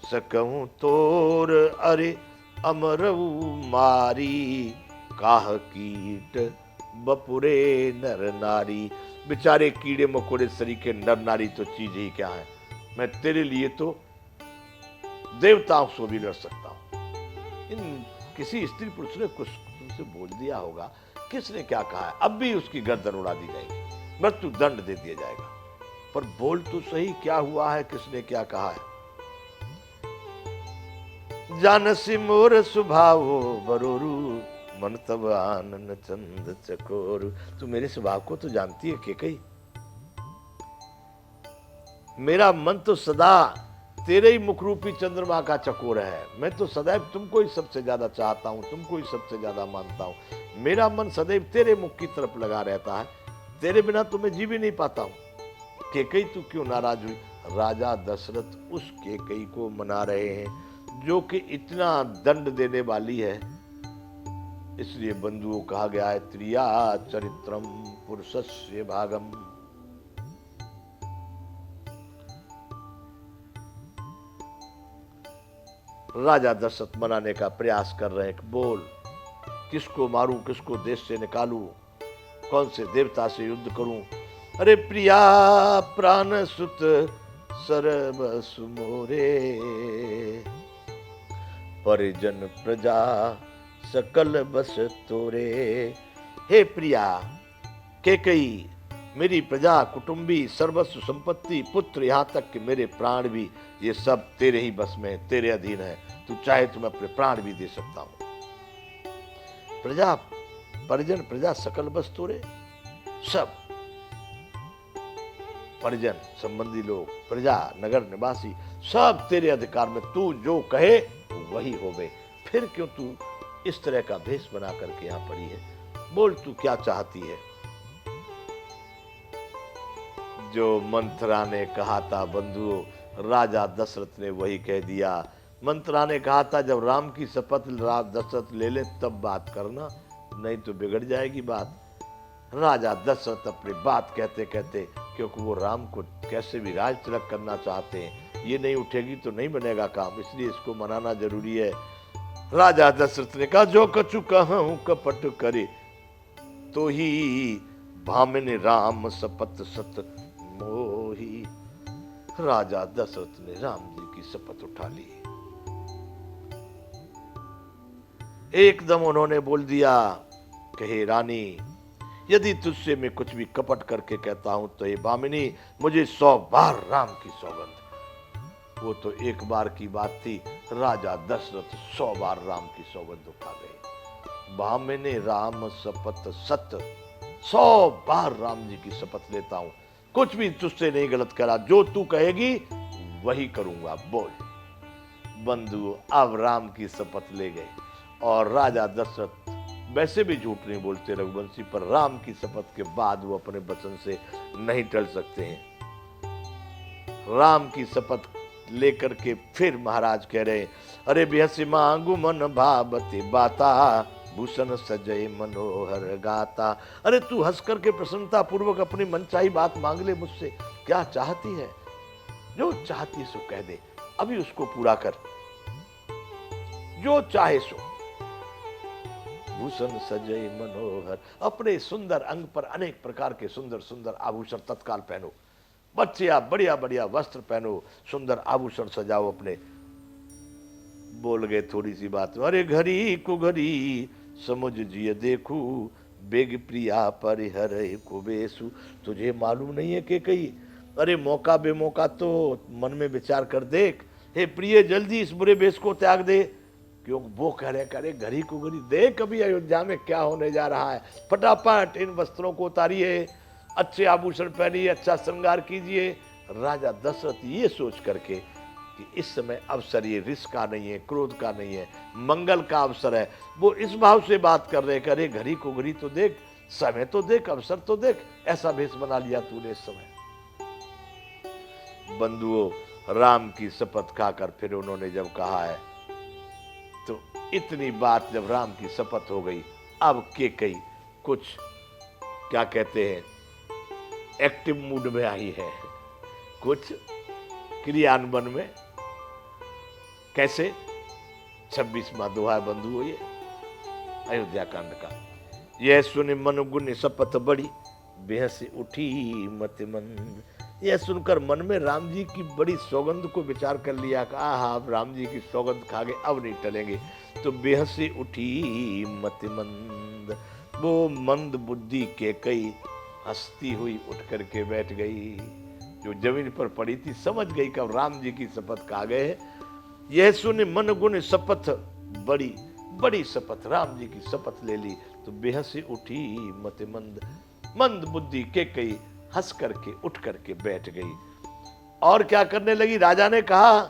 सकहूं तोर अरे अमरऊ मारी, काह कीट बपुरे नर नारी। बेचारे कीड़े मकोड़े सरीखे नर नारी तो चीज ही क्या है, मैं तेरे लिए तो देवताओं से भी लड़ सकता हूं। इन किसी स्त्री पुरुष ने कुछ तुमसे बोल दिया होगा, किसने क्या कहा है, अब भी उसकी गर्दन उड़ा दी जाएगी, मृत्यु दंड दे दिया जाएगा। पर बोल तो सही, क्या हुआ है, किसने क्या कहा है। जानसी मोर स्वभावो बरोरू, मन तब आनन चंद चकोर। तू मेरे स्वभाव को तो जानती है के कई, मेरा मन तो सदा तेरे ही मुखरूपी चंद्रमा का चकोर है। मैं तो सदैव तुमको ही सबसे ज्यादा चाहता हूं, तुमको ही सबसे ज्यादा मानता हूं। मेरा मन सदैव तेरे मुख की तरफ लगा रहता है, तेरे बिना तो मैं जी भी नहीं पाता हूं। केकई तू क्यों नाराज हुई। राजा दशरथ उस केकई को मना रहे हैं जो कि इतना दंड देने वाली है। इसलिए बंधुओं कहा गया है, त्रिया चरित्रम पुरुषस्य भागम। राजा दशरथ मनाने का प्रयास कर रहे हैं, बोल किसको मारूं, किसको देश से निकालूं, कौन से देवता से युद्ध करूं। अरे प्रिया प्राण सुत सरबस मोरे, परिजन प्रजा सकल बस तोरे। हे प्रिया केकई, मेरी प्रजा कुटुंबी सर्वस्व संपत्ति पुत्र यहाँ तक कि मेरे प्राण भी, ये सब तेरे ही बस में, तेरे अधीन है। तू चाहे तो मैं अपने प्राण भी दे सकता हूं। प्रजा परिजन प्रजा सकल बस तोरे, सब परिजन संबंधी लोग, प्रजा नगर निवासी सब तेरे अधिकार में, तू जो कहे वही होवे। फिर क्यों तू इस तरह का भेष बना करके यहां पड़ी है, बोल तू क्या चाहती है। जो मंथरा ने कहा था बंधुओं, राजा दशरथ ने वही कह दिया। मंथरा ने कहा था जब राम की शपथ दशरथ ले ले तब बात करना, नहीं तो बिगड़ जाएगी बात। राजा दशरथ अपनी बात कहते कहते, क्योंकि वो राम को कैसे भी राज तिलक करना चाहते हैं, ये नहीं उठेगी तो नहीं बनेगा काम, इसलिए इसको मनाना जरूरी है। राजा दशरथ ने कहा, जो कछु कहूं कपट करे, तो ही भामिनी राम शपथ सत मोही। राजा दशरथ ने राम जी की शपथ उठा ली। एकदम उन्होंने बोल दिया कि हे रानी, यदि तुझसे मैं कुछ भी कपट करके कहता हूं तो ये भामिनी, मुझे 100 बार राम की सौगंध। वो तो एक बार की बात थी, राजा दशरथ 100 बार राम की सौगंध उठा गए। भामिनी राम शपथ सत्य, 100 बार राम जी की शपथ लेता हूं, कुछ भी तुझसे नहीं गलत करा, जो तू कहेगी वही करूंगा, बोल। बंधु अब राम की शपथ ले गए और राजा दशरथ वैसे भी झूठ नहीं बोलते रघुवंशी, पर राम की शपथ के बाद वो अपने वचन से नहीं टल सकते हैं। राम की शपथ लेकर के फिर महाराज कह रहे, अरे बेहसी मांगू मन भावती बाता, भूषण सजय मनोहर गाता। अरे तू हंस करके प्रसन्नता पूर्वक अपनी मनचाही बात मांग ले मुझसे, क्या चाहती है, जो चाहती है सो कह दे, अभी उसको पूरा कर, जो चाहे सो। भूषण सजय मनोहर, अपने सुंदर अंग पर अनेक प्रकार के सुंदर सुंदर आभूषण तत्काल पहनो, बच्चे आप बढ़िया बढ़िया वस्त्र पहनो, सुंदर आभूषण सजाओ अपने। बोल गए थोड़ी सी बात में, अरे घड़ी को घड़ी समुझ जिय देखू, बेग प्रिया परिहर को बेसु। तुझे मालूम नहीं है कि कहीं, अरे मौका बेमौका तो मन में विचार कर देख, हे प्रिय जल्दी इस बुरे बेस को त्याग दे। क्यों वो कह रहे करे घड़ी को घड़ी देख अभी अयोध्या में क्या होने जा रहा है, फटाफट इन वस्त्रों को उतारिए, अच्छे आभूषण पहनिए, अच्छा श्रृंगार कीजिए। राजा दशरथ ये सोच करके कि इस समय अवसर ये रिश्क का नहीं है, क्रोध का नहीं है, मंगल का अवसर है, वो इस भाव से बात कर रहे, करे घड़ी को घड़ी तो देख, समय तो देख, अवसर तो देख, ऐसा भेष बना लिया तूने इस समय। बंधुओं राम की शपथ खाकर फिर उन्होंने जब कहा है, तो इतनी बात जब राम की शपथ हो गई, अब केकई कुछ क्या कहते हैं एक्टिव मूड में आई है, कुछ क्रियान्वयन में कैसे? 26वां दोहा बंधु ये अयोध्या कांड का। यह सुन मन गुण शपथ बड़ी, बेहसी उठी मति मंद। यह सुनकर मन में राम जी की बड़ी सौगंध को विचार कर लिया कि आहा, अब राम जी की सौगंध खा गए, अब नहीं टलेंगे। तो बेहसी उठी मति मंद, वो मंद बुद्धि के कई हंसती हुई उठ करके बैठ गई। जो जमीन पर पड़ी थी समझ गई कि अब राम जी की शपथ खा गए। यह सुन मन गुण शपथ बड़ी, बड़ी शपथ, राम जी की शपथ ले ली। तो बेहसी उठी मति मंद, मंद बुद्धि के कई हंस करके उठ करके बैठ गई। और क्या करने लगी? राजा ने कहा,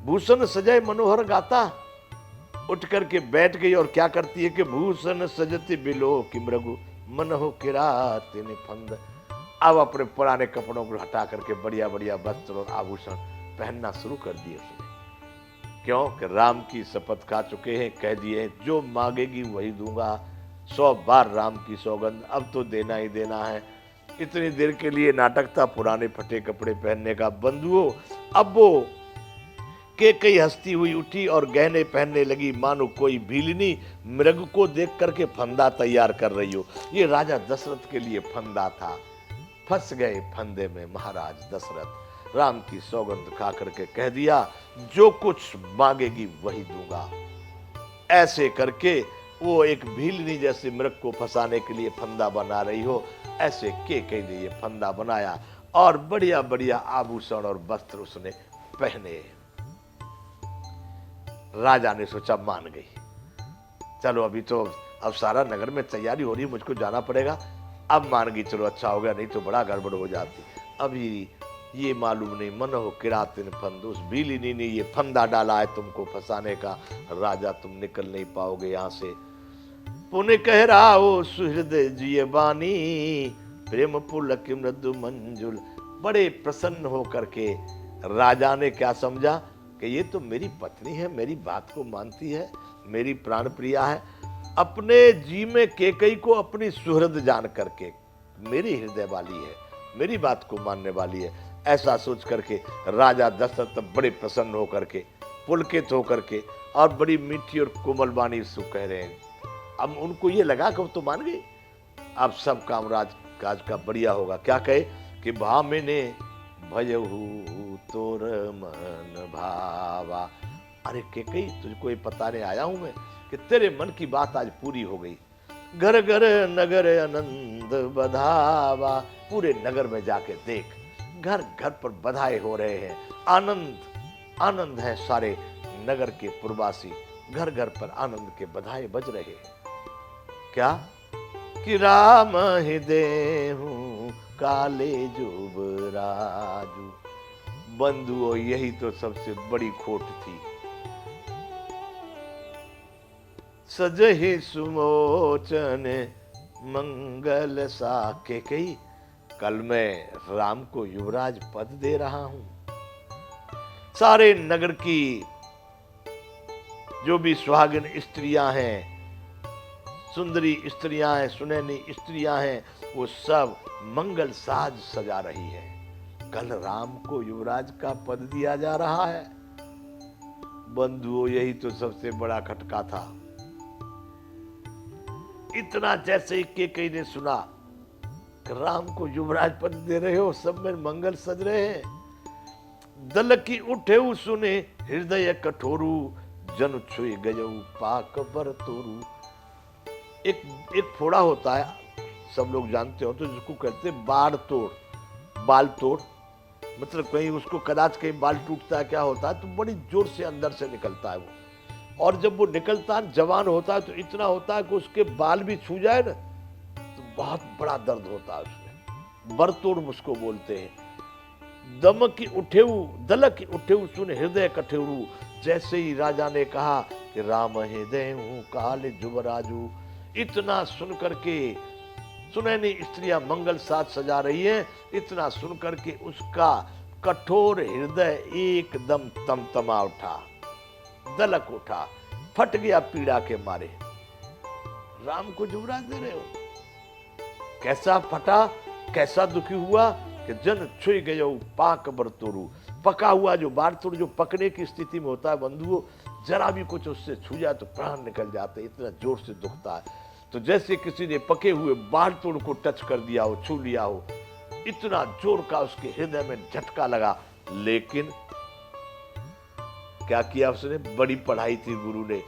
भूषण सजय मनोहर गाता। उठ करके बैठ गई और क्या करती है कि भूषण सजति बिलो कि मृगु मन हो किरात फंद। अब अपने पुराने कपड़ों को हटा करके बढ़िया बढ़िया वस्त्र और आभूषण पहनना शुरू कर दिए उसने। क्यों? कि राम की शपथ खा चुके हैं, कह दिए जो मांगेगी वही दूंगा। 100 बार राम की सौगंध, अब तो देना ही देना है। इतनी देर के लिए नाटक था पुराने फटे कपड़े पहनने का। बंधुओं, अब वो के कई हंसती हुई उठी और गहने पहनने लगी, मानो कोई भीलनी मृग को देख करके फंदा तैयार कर रही हो। ये राजा दशरथ के लिए फंदा था। फंस गए फंदे में महाराज दशरथ। राम की सौगंध खा करके कह दिया, जो कुछ मांगेगी वही दूंगा। ऐसे करके वो एक भीलनी जैसे मृग को फंसाने के लिए फंदा बना रही हो, ऐसे के कई ने ये फंदा बनाया और बढ़िया बढ़िया आभूषण और वस्त्र उसने पहने। राजा ने सोचा मान गई, चलो अभी तो अब सारा नगर में तैयारी हो रही है, मुझको जाना पड़ेगा। अब मान गई, चलो अच्छा हो गया, नहीं तो बड़ा गड़बड़ हो जाती। अभी ये मालूम नहीं मन हो किरातिन फंद, उस भीलिनी ने ये फंदा डाला है तुमको फंसाने का। राजा तुम निकल नहीं पाओगे यहां से। पुण्य कह रहा हो सुहृदय जिय बानी, प्रेम पुलक मृदु मंजुल। बड़े प्रसन्न होकर के राजा ने क्या समझा कि ये तो मेरी पत्नी है, मेरी बात को मानती है, मेरी प्राण प्रिया है। अपने जी में केकई को अपनी सुहृद जान करके मेरी हृदय वाली है, मेरी बात को मानने वाली है, ऐसा सोच करके राजा दशरथ बड़े प्रसन्न होकर के, पुलकित होकर के और बड़ी मीठी और कोमल वाणी से कह रहे हैं। अब उनको ये लगा कि वो तो मान गई, अब सब कामराज काज का बढ़िया होगा। क्या कहे कि भामिने भयहु तोर मन भावा। अरे केकई, तुझको ये बताने आया हूं मैं कि तेरे मन की बात आज पूरी हो गई। घर घर नगर आनंद बधावा। पूरे नगर में जाके देख, घर घर पर बधाई हो रहे हैं, आनंद आनंद है। सारे नगर के पुरवासी घर घर पर आनंद के बधाई बज रहे हैं। क्या कि राम हृदय हूं काले जुबराजू। बंधुओं, यही तो सबसे बड़ी खोट थी। सजहि सुमोचन मंगल साके कही, कल मैं राम को युवराज पद दे रहा हूं। सारे नगर की जो भी सुहागिन स्त्रियां हैं, सुंदरी स्त्रियां हैं, सुनैनी स्त्रियां हैं, वो सब मंगल साज सजा रही है। कल राम को युवराज का पद दिया जा रहा है। बंधुओं, यही तो सबसे बड़ा खटका था। इतना जैसे ही केकई ने सुना कि राम को युवराज पद दे रहे हो, सब में मंगल सज रहे हैं। दल की उठे सुने हृदय कठोरू, जन छुई गयऊ पाक बर तोरू। एक फोड़ा होता है, सब लोग जानते हो, तो जिसको कहते हैं बाड़ तोड़, बाल तोड़। मतलब कहीं उसको कदाच कहीं बाल टूटता है, क्या होता है, तो बड़ी जोर से अंदर से निकलता है वो। और जब वो निकलता है, जवान होता है, तो इतना होता है कि उसके बाल भी छू जाए ना तो बहुत बड़ा दर्द होता है उसमें। बरतोड़ उसको बोलते हैं। दम की उठेऊ दल की उठेऊ सुन हृदय कठेरू। जैसे ही राजा ने कहा कि राम हृदय हूं काल जुबराजू, इतना सुन करके सुनैनी स्त्रियां मंगल साज सजा रही है, इतना सुन करके उसका कठोर हृदय एकदम तमतमा उठा, दलक उठा, फट गया पीड़ा के मारे। राम को युवराज दे रहे हो, कैसा फटा, कैसा दुखी हुआ कि जन छुई गयो पाक बरतोरू। पका हुआ जो बारतुड़ जो पकने की स्थिति में होता है बंधुओं, जरा भी कुछ उससे छू जाए तो प्राण निकल जाते, इतना जोर से दुखता है। तो जैसे किसी ने पके हुए बारतुड़ को टच कर दिया हो, छू लिया हो, इतना जोर का उसके हृदय में झटका लगा। लेकिन क्या किया उसने, बड़ी पढ़ाई थी गुरु ने,